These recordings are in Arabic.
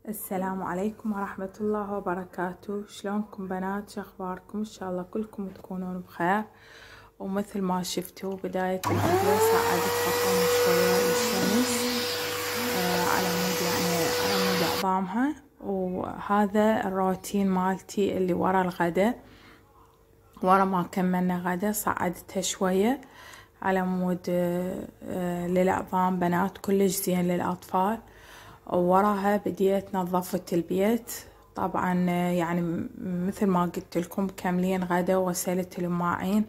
السلام عليكم ورحمة الله وبركاته. شلونكم بنات؟ شخباركم؟ ان شاء الله كلكم تكونون بخير. ومثل ما شفتوا بداية الفيديو ساعدت فاطمة شوية الشمس على مود عظامها. وهذا الروتين مالتي اللي ورا الغدا، ورا ما كملنا غدا صعدتها شوية على مود للعظام بنات، كلش زين للأطفال. ووراها بديت نظفت البيت. طبعا يعني مثل ما قلت لكم كاملين غدا وغسلت المواعين.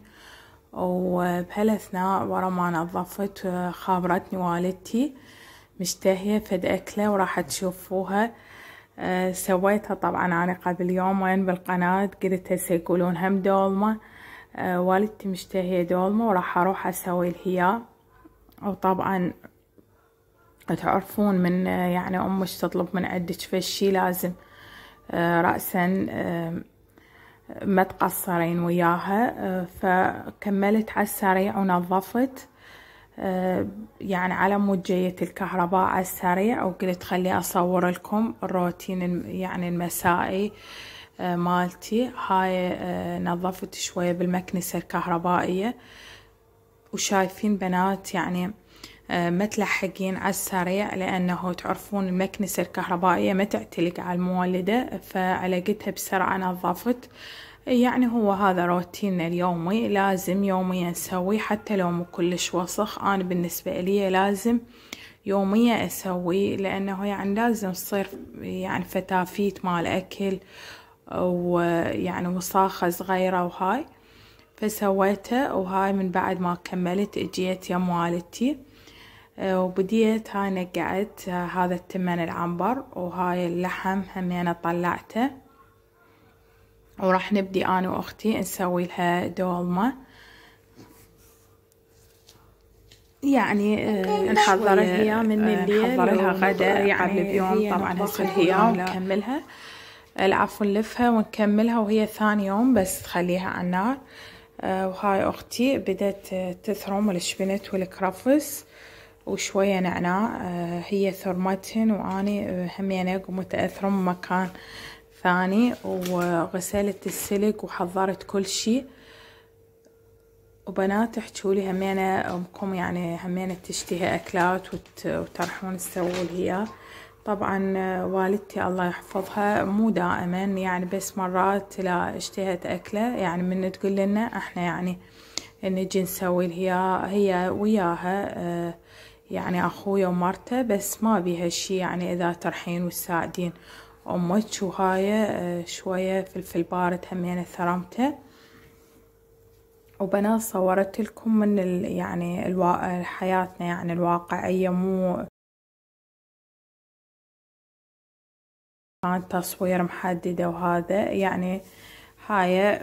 وبهالاثناء ورا ما نظفت خابرتني والدتي مشتهية فد أكلة وراح تشوفوها. سويتها طبعا أنا قبل يومين بالقناة، قلت هسه يقولون هم دولمة. والدتي مشتهية دولمة وراح أروح أسوي الهيا. وطبعا تعرفون من يعني أمش تطلب من عندك فشي لازم رأسا ما تقصرين وياها. فكملت على السريع ونظفت يعني على مود جيت الكهرباء على السريع. وقلت خلي أصور لكم الروتين يعني المسائي مالتي. هاي نظفت شوية بالمكنسة الكهربائية. وشايفين بنات يعني ما تلحقين على السريع، لأنه تعرفون المكنسة الكهربائية ما تعتلق على المولدة، فعلقتها بسرعة نظفت. يعني هو هذا روتيننا اليومي، لازم يوميا نسوي حتى لو مو كلش وسخ. أنا بالنسبة لي لازم يوميا أسوي، لأنه يعني لازم تصير يعني فتافيت مال أكل ويعني وصاخة صغيرة وهاي. فسويته. وهاي من بعد ما كملت اجيت يم والدتي وبديت هاي نقعت هذا التمن العنبر وهاي اللحم همينة طلعته. وراح نبدي انا واختي نسوي لها دولمة، يعني نحضر هي من الليل، نحضر لها غدا يعني قبل بيوم. طبعا هسه هي ونكملها العفو نلفها ونكملها، وهي ثاني يوم بس تخليها على النار. وهاي اختي بدت تثرم الشبنت والكرفس وشوية نعناع. هي ثرمتهن واني همينة قمت اثرم مكان ثاني. وغسلت السلق وحضرت كل شي. وبنات احجولي همينة امكم يعني همينة تشتهي اكلات وترحون تسووا لهي. طبعا والدتي الله يحفظها مو دائما يعني، بس مرات لا اشتهت اكله يعني من تقول لنا احنا يعني نجي نسوي لهي. هي وياها يعني اخويا ومرته، بس ما بيها شي يعني اذا ترحين وتساعدين امك. وهاي شوية فلفل بارد همينة ثرمته. وبنات صورت لكم من يعني حياتنا يعني الواقعية، مو كان تصوير محددة. وهذا يعني هاي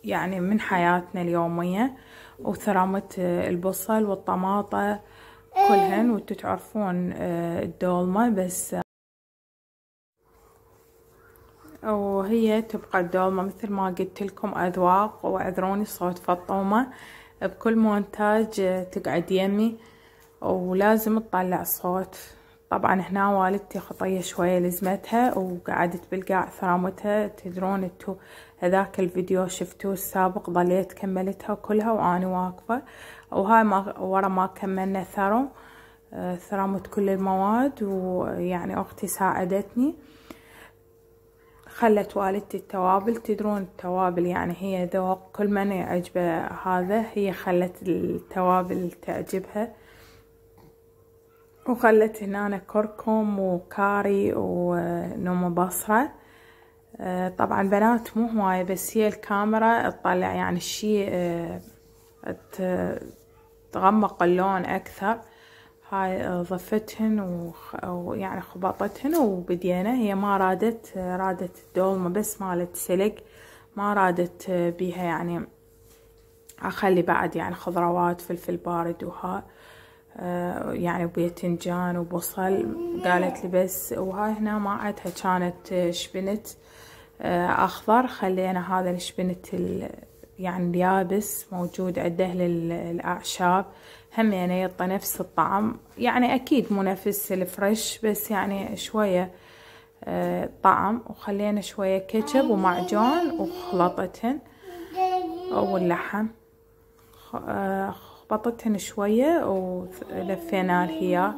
يعني من حياتنا اليومية. وثرمت البصل والطماطة كلهن. وانتو تعرفون الدولمة بس. وهي تبقى الدولمة مثل ما قلت لكم أذواق. واعذروني صوت فطومة، بكل مونتاج تقعد يمي ولازم تطلع صوت. طبعا هنا والدتي خطية شوية لزمتها وقعدت بالقاع ثرمتها. تدرون انتو هذاك الفيديو شفتوه السابق ظليت كملتها كلها واني واقفة. وهاي ما ورا ما كملنا ثرمت كل المواد. ويعني اختي ساعدتني، خلت والدتي التوابل. تدرون التوابل يعني هي ذوق، كل من يعجبه هذا هي خلت التوابل تعجبها. وخلت هنا كركم وكاري ونوم بصرة. طبعا بنات مو هواية، بس هي الكاميرا تطلع يعني الشي تغمق اللون أكثر. هاي ضفتهن ويعني خبطتهن وبدينا. هي ما رادت الدولمة بس مالت سلق، ما رادت بيها يعني أخلي بعد يعني خضروات فلفل بارد وها يعني باذنجان وبصل. قالت لي بس. وهاي هنا ما عدها كانت شبنت اخضر، خلينا هذا الشبنت يعني اليابس موجود عنده للاعشاب هم يعني يعطي نفس الطعم، يعني اكيد مو نفس الفريش بس يعني شوية طعم. وخلينا شوية كاتشب ومعجون وخلطتهن او اللحم، خبطتهن شوية ولفينا الهيا.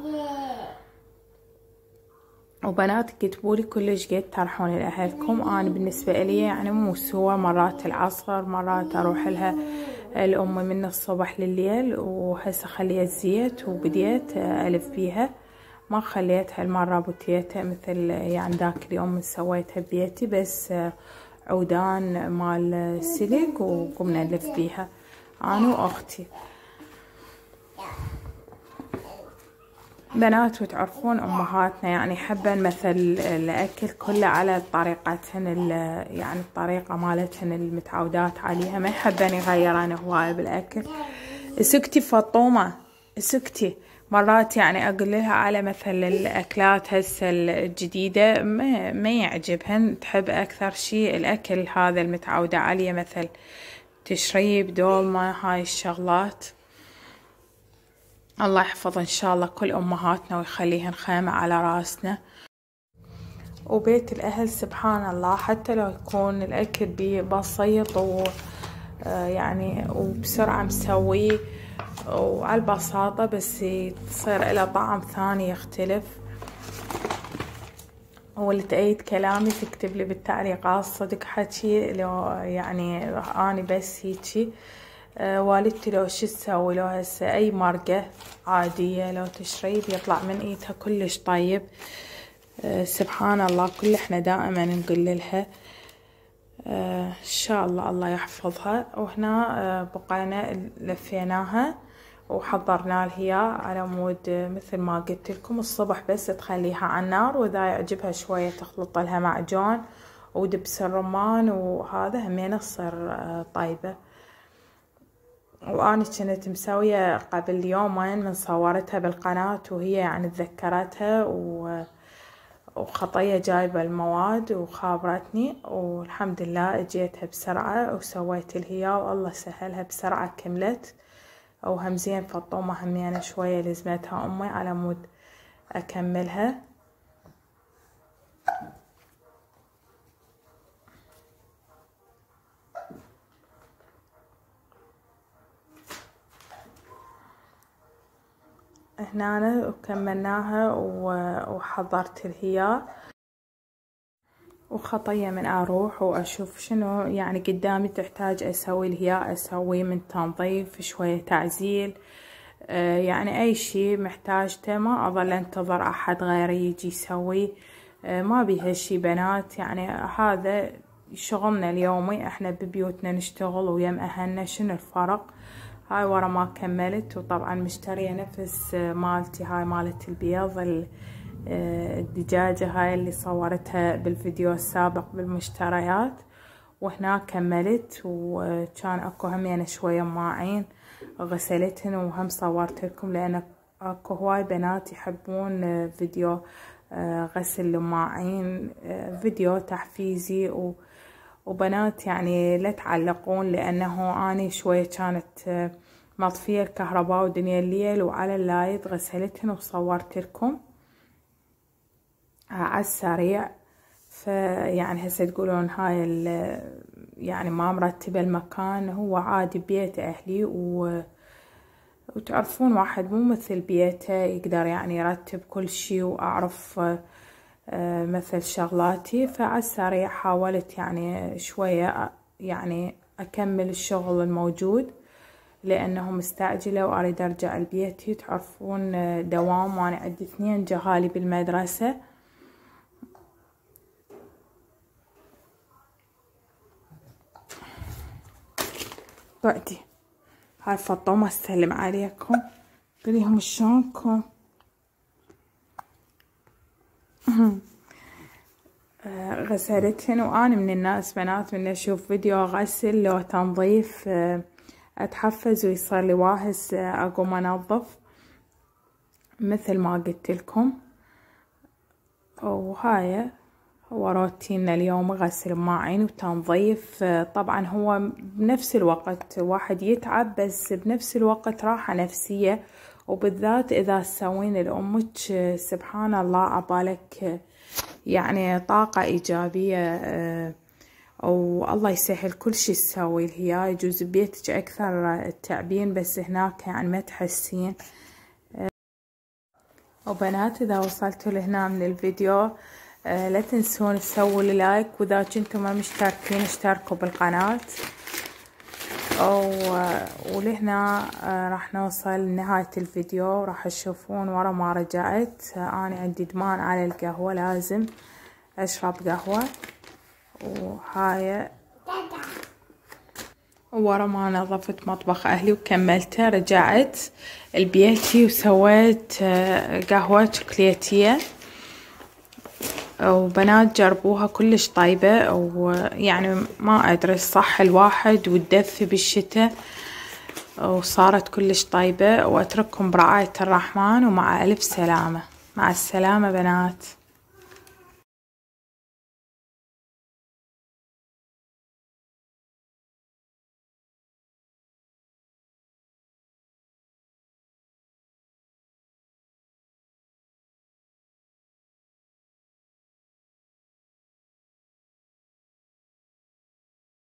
وبنات كتبولي كلش قد ترحون لأهلكم. أنا بالنسبة إلي يعني مو سوا، مرات العصر مرات أروح لها الأم من الصبح لليل. وهسه خليت زيت وبديت ألف بيها، ما خليتها المرة بوتيتها مثل يعني ذاك اليوم سويتها ببيتي، بس عودان مال سلك وقمنا نلف بيها أنا وأختي. بنات وتعرفون أمهاتنا يعني حابة مثل الأكل كله على طريقتهن، يعني الطريقة مالتهن المتعودات عليها، ما يحبن يغيرن هواية بالأكل. سكتي فطومة سكتي. مرات يعني أقول لها على مثل الأكلات هسه الجديدة ما يعجبهن، تحب أكثر شيء الأكل هذا المتعودة عليه، مثل تشريب دولمة هاي الشغلات. الله يحفظ إن شاء الله كل أمهاتنا ويخليهن خيمة على راسنا. وبيت الأهل سبحان الله حتى لو يكون الأكل بيه بسيط يعني وبسرعة مسويه وعلى البساطة، بس تصير له طعم ثاني يختلف. واللي تأيد كلامي تكتب لي بالتعليقات صدق حكي، لو يعني أنا بس هيجي. والدتي لو شو تسوي لو هسه اي مرقة عادية لو تشرب يطلع من ايدها كلش طيب. سبحان الله كل احنا دائما نقول لها ان شاء الله الله يحفظها. وهنا بقينا لفيناها وحضرنا الهياء على مود مثل ما قلت لكم الصبح، بس تخليها على النار، واذا يعجبها شوية تخلط لها معجون ودبس الرمان وهذا همينه تصير طيبة. وأنا كنت مسوية قبل يومين من صورتها بالقناة، وهي يعني تذكرتها وخطية جايبة المواد وخابرتني، والحمد لله اجيتها بسرعة وسويت الهياء والله سهلها بسرعة كملت. وهم زين فطومة همينة شوية لزمتها أمي على مود أكملها. هنا وكملناها وحضرت الهياء. وخطية من أروح وأشوف شنو يعني قدامي تحتاج أسوي الهياء، أسوي من تنظيف شوية تعزيل، يعني أي شي محتاجته ما أظل أنتظر أحد غيري يجي يسوي. ما بيها شي بنات، يعني هذا شغلنا اليومي، احنا ببيوتنا نشتغل ويم أهلنا، شنو الفرق. هاي ورا ما كملت. وطبعا مشترية نفس مالتي هاي مالت البيض، الدجاجة هاي اللي صورتها بالفيديو السابق بالمشتريات. وهنا كملت، وكان اكو همين شوية ماعين غسلتهن وهم صورت لكم، لان اكو هواي بنات يحبون فيديو غسل الماعين، فيديو تحفيزي. وبنات يعني لا تعلقون، لانه اني شوية كانت مطفية الكهرباء ودنيا الليل وعلى اللايت غسلتهن وصورت لكم على السريع. فيعني هسه تقولون هاي يعني ما مرتبة المكان، هو عادي بيت أهلي وتعرفون واحد مو مثل بيته يقدر يعني يرتب كل شي وأعرف مثل شغلاتي. فعلى السريع حاولت يعني شوية يعني أكمل الشغل الموجود، لأنه مستعجلة وأريد أرجع لبيتي. تعرفون دوام وأنا عندي 2 جهالي بالمدرسة. بعدي هاي فطومة استلم عليكم، قوليهم شلونكم. غسلتهن. وأنا من الناس بنات من أشوف فيديو غسل لو تنظيف أتحفز ويصير لي واهس أقوم أنظف مثل ما قلت لكم. وهاي وروتينا اليوم غسل مواعين وتنظيف. طبعا هو بنفس الوقت واحد يتعب، بس بنفس الوقت راحة نفسية، وبالذات إذا تسوين لأمك سبحان الله عبالك يعني طاقة إيجابية، والله يسهل كل شي تسوي لهي. يجوز ببيتك أكثر التعبين، بس هناك يعني ما تحسين. وبنات إذا وصلتوا لهنا من الفيديو لا تنسون تسووا لي لايك، وإذا كنتم ما مشتركين اشتركوا بالقناة. ولهنا راح نوصل لنهاية الفيديو. راح تشوفون ورا ما رجعت أنا عندي إدمان على القهوة، لازم أشرب قهوة. وهاي ورا ما نظفت مطبخ أهلي وكملته رجعت لبيتي وسويت قهوة شوكولاتية. وبنات جربوها كلش طيبة، ويعني ما أدري صح الواحد وتدفي بالشتاء، وصارت كلش طيبة. وأترككم برعاية الرحمن ومع ألف سلامة. مع السلامة بنات.